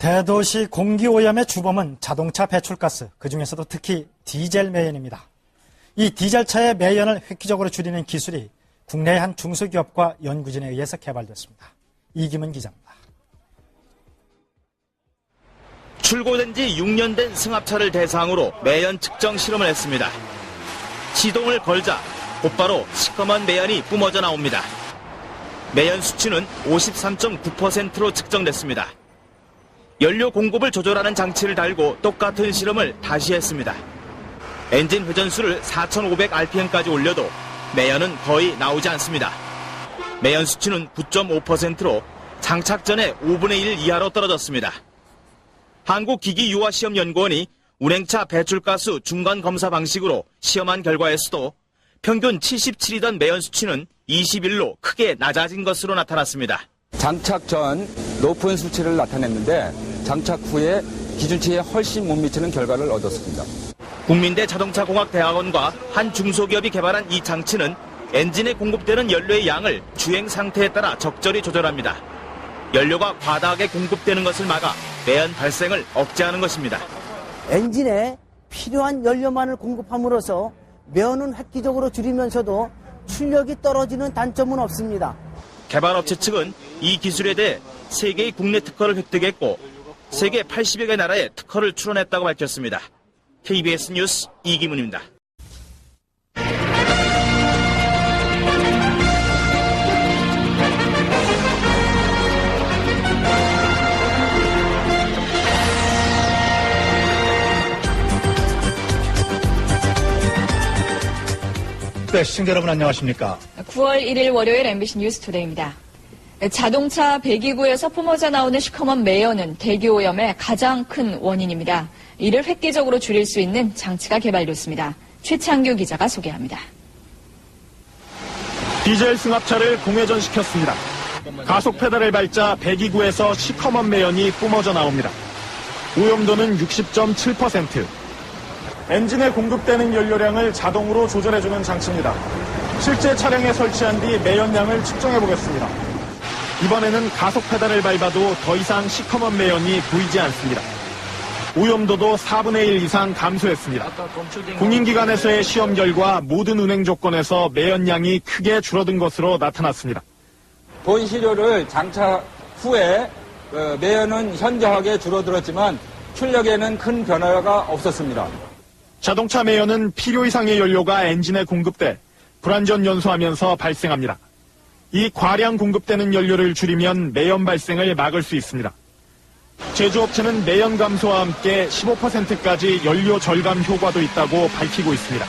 대도시 공기오염의 주범은 자동차 배출가스, 그중에서도 특히 디젤 매연입니다. 이 디젤차의 매연을 획기적으로 줄이는 기술이 국내의 한 중소기업과 연구진에 의해서 개발됐습니다. 이기문 기자입니다. 출고된 지 6년 된 승합차를 대상으로 매연 측정 실험을 했습니다. 시동을 걸자 곧바로 시커먼 매연이 뿜어져 나옵니다. 매연 수치는 53.9%로 측정됐습니다. 연료 공급을 조절하는 장치를 달고 똑같은 실험을 다시 했습니다. 엔진 회전수를 4,500rpm까지 올려도 매연은 거의 나오지 않습니다. 매연 수치는 9.5%로 장착 전에 5분의 1 이하로 떨어졌습니다. 한국기기유화시험연구원이 운행차 배출가스 중간검사 방식으로 시험한 결과에서도 평균 77이던 매연 수치는 21로 크게 낮아진 것으로 나타났습니다. 장착 전 높은 수치를 나타냈는데 장착 후에 기준치에 훨씬 못 미치는 결과를 얻었습니다. 국민대 자동차공학대학원과 한 중소기업이 개발한 이 장치는 엔진에 공급되는 연료의 양을 주행 상태에 따라 적절히 조절합니다. 연료가 과다하게 공급되는 것을 막아 매연 발생을 억제하는 것입니다. 엔진에 필요한 연료만을 공급함으로써 매연은 획기적으로 줄이면서도 출력이 떨어지는 단점은 없습니다. 개발업체 측은 이 기술에 대해 3개의 국내 특허를 획득했고 세계 80여 개 나라에 특허를 출원했다고 밝혔습니다. KBS 뉴스 이기문입니다. 네, 시청자 여러분 안녕하십니까? 9월 1일 월요일 MBC 뉴스투데이입니다. 자동차 배기구에서 뿜어져 나오는 시커먼 매연은 대기오염의 가장 큰 원인입니다. 이를 획기적으로 줄일 수 있는 장치가 개발됐습니다. 최창규 기자가 소개합니다. 디젤 승합차를 공회전시켰습니다. 가속 페달을 밟자 배기구에서 시커먼 매연이 뿜어져 나옵니다. 오염도는 60.7%. 엔진에 공급되는 연료량을 자동으로 조절해주는 장치입니다. 실제 차량에 설치한 뒤 매연량을 측정해 보겠습니다. 이번에는 가속 페달을 밟아도 더 이상 시커먼 매연이 보이지 않습니다. 오염도도 4분의 1 이상 감소했습니다. 공인기관에서의 시험 결과 모든 운행 조건에서 매연량이 크게 줄어든 것으로 나타났습니다. 본시료를 장착 후에 매연은 현저하게 줄어들었지만 출력에는 큰 변화가 없었습니다. 자동차 매연은 필요 이상의 연료가 엔진에 공급돼 불안전 연소하면서 발생합니다. 이 과량 공급되는 연료를 줄이면 매연 발생을 막을 수 있습니다. 제조업체는 매연 감소와 함께 15%까지 연료 절감 효과도 있다고 밝히고 있습니다.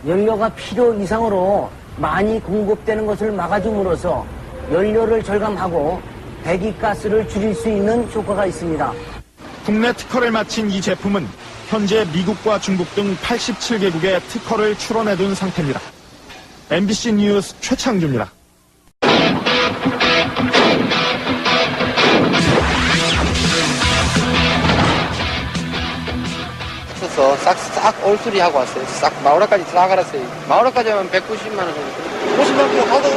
연료가 필요 이상으로 많이 공급되는 것을 막아줌으로써 연료를 절감하고 배기가스를 줄일 수 있는 효과가 있습니다. 국내 특허를 마친 이 제품은 현재 미국과 중국 등 87개국에 특허를 출원해둔 상태입니다. MBC 뉴스 최창규입니다. 싹 올수리하고 왔어요. 싹 마우라까지 다 갈았어요. 마우라까지 하면 190만 원 정도. 50만 킬로 가도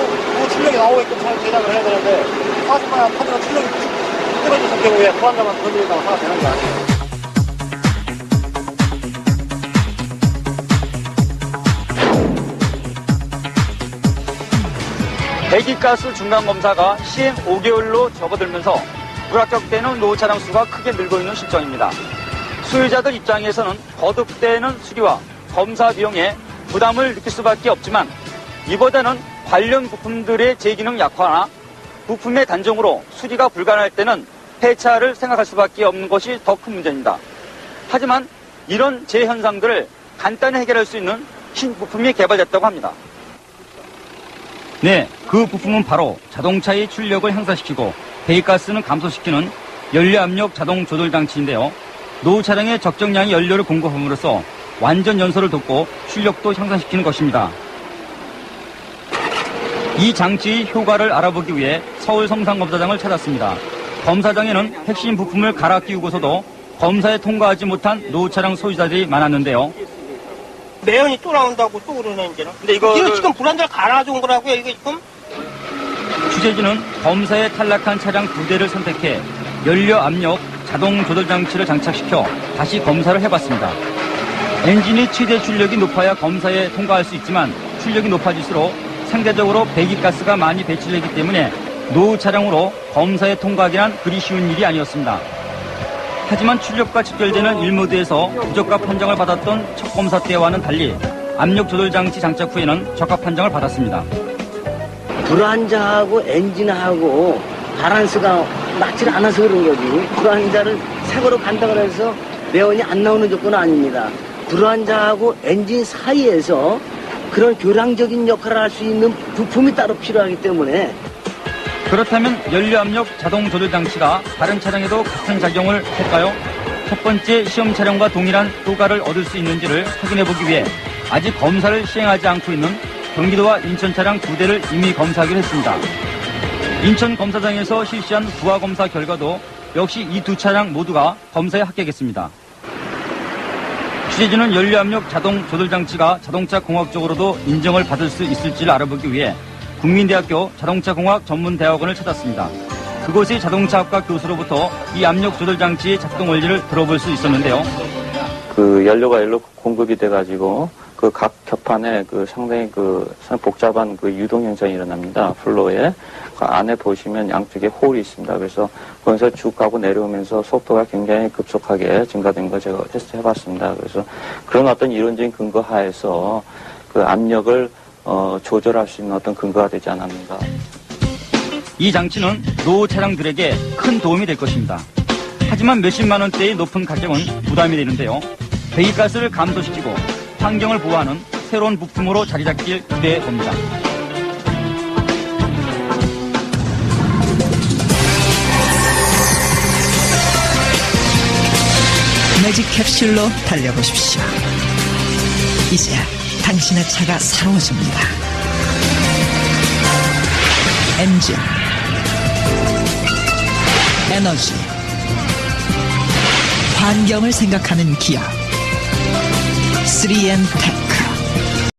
출력이 나오게끔 잘 제작을 해야 되는데 40만 원 타면 출력이 떨어졌을 경우에 보안자만 건드린다고 생각 되는 거 아니에요. 배기가스 중간검사가 시행 5개월로 접어들면서 불합격되는 노후 차량 수가 크게 늘고 있는 실정입니다. 소유자들 입장에서는 거듭되는 수리와 검사 비용에 부담을 느낄 수밖에 없지만 이보다는 관련 부품들의 제기능 약화나 부품의 단종으로 수리가 불가능할 때는 폐차를 생각할 수밖에 없는 것이 더 큰 문제입니다. 하지만 이런 재현상들을 간단히 해결할 수 있는 신부품이 개발됐다고 합니다. 네, 그 부품은 바로 자동차의 출력을 향상시키고 배기가스는 감소시키는 연료압력 자동 조절 장치인데요. 노후 차량에 적정량의 연료를 공급함으로써 완전 연소를 돕고 출력도 향상시키는 것입니다. 이 장치의 효과를 알아보기 위해 서울 성산검사장을 찾았습니다. 검사장에는 핵심 부품을 갈아 끼우고서도 검사에 통과하지 못한 노후 차량 소유자들이 많았는데요. 매연이 또 나온다고 또 그러네, 이제는. 근데 이거 지금 불안자를 갈아준 거라고요, 이게 지금? 취재진은 검사에 탈락한 차량 2대를 선택해 연료 압력 자동 조절 장치를 장착시켜 다시 검사를 해봤습니다. 엔진의 최대 출력이 높아야 검사에 통과할 수 있지만 출력이 높아질수록 상대적으로 배기가스가 많이 배출되기 때문에 노후 차량으로 검사에 통과하기란 그리 쉬운 일이 아니었습니다. 하지만 출력과 직결되는 1모드에서 부적합 판정을 받았던 첫 검사 때와는 달리 압력 조절 장치 장착 후에는 적합 판정을 받았습니다. 불안자하고 엔진하고 바란스가 맞지 않아서 그런 거지. 불안자를 새거로 간다고 해서 매연이 안 나오는 조건은 아닙니다. 불안자하고 엔진 사이에서 그런 교량적인 역할을 할 수 있는 부품이 따로 필요하기 때문에. 그렇다면 연료 압력 자동 조절 장치가 다른 차량에도 같은 작용을 할까요? 첫 번째 시험 차량과 동일한 효과를 얻을 수 있는지를 확인해 보기 위해 아직 검사를 시행하지 않고 있는 경기도와 인천 차량 2대를 이미 검사하기로 했습니다. 인천 검사장에서 실시한 부하 검사 결과도 역시 이 두 차량 모두가 검사에 합격했습니다. 취재진은 연료 압력 자동 조절 장치가 자동차 공학적으로도 인정을 받을 수 있을지를 알아보기 위해 국민대학교 자동차공학 전문대학원을 찾았습니다. 그곳의 자동차학과 교수로부터 이 압력 조절 장치의 작동 원리를 들어볼 수 있었는데요. 그 연료가 일로 공급이 돼가지고 그 각 겹판에 상당히 복잡한 유동 현상이 일어납니다. 플로어에. 그 안에 보시면 양쪽에 홀이 있습니다. 그래서 거기서 쭉 가고 내려오면서 속도가 굉장히 급속하게 증가된 거 제가 테스트 해봤습니다. 그래서 그런 어떤 이론적인 근거 하에서 그 압력을 조절할 수 있는 어떤 근거가 되지 않았는가. 이 장치는 노후 차량들에게 큰 도움이 될 것입니다. 하지만 몇십만 원대의 높은 가격은 부담이 되는데요. 배기가스를 감소시키고 환경을 보호하는 새로운 부품으로 자리 잡길 기대해 봅니다. 매직 캡슐로 달려보십시오. 이제 당신의 차가 새로워집니다. 엔진, 에너지, 환경을 생각하는 기업 3M 테크.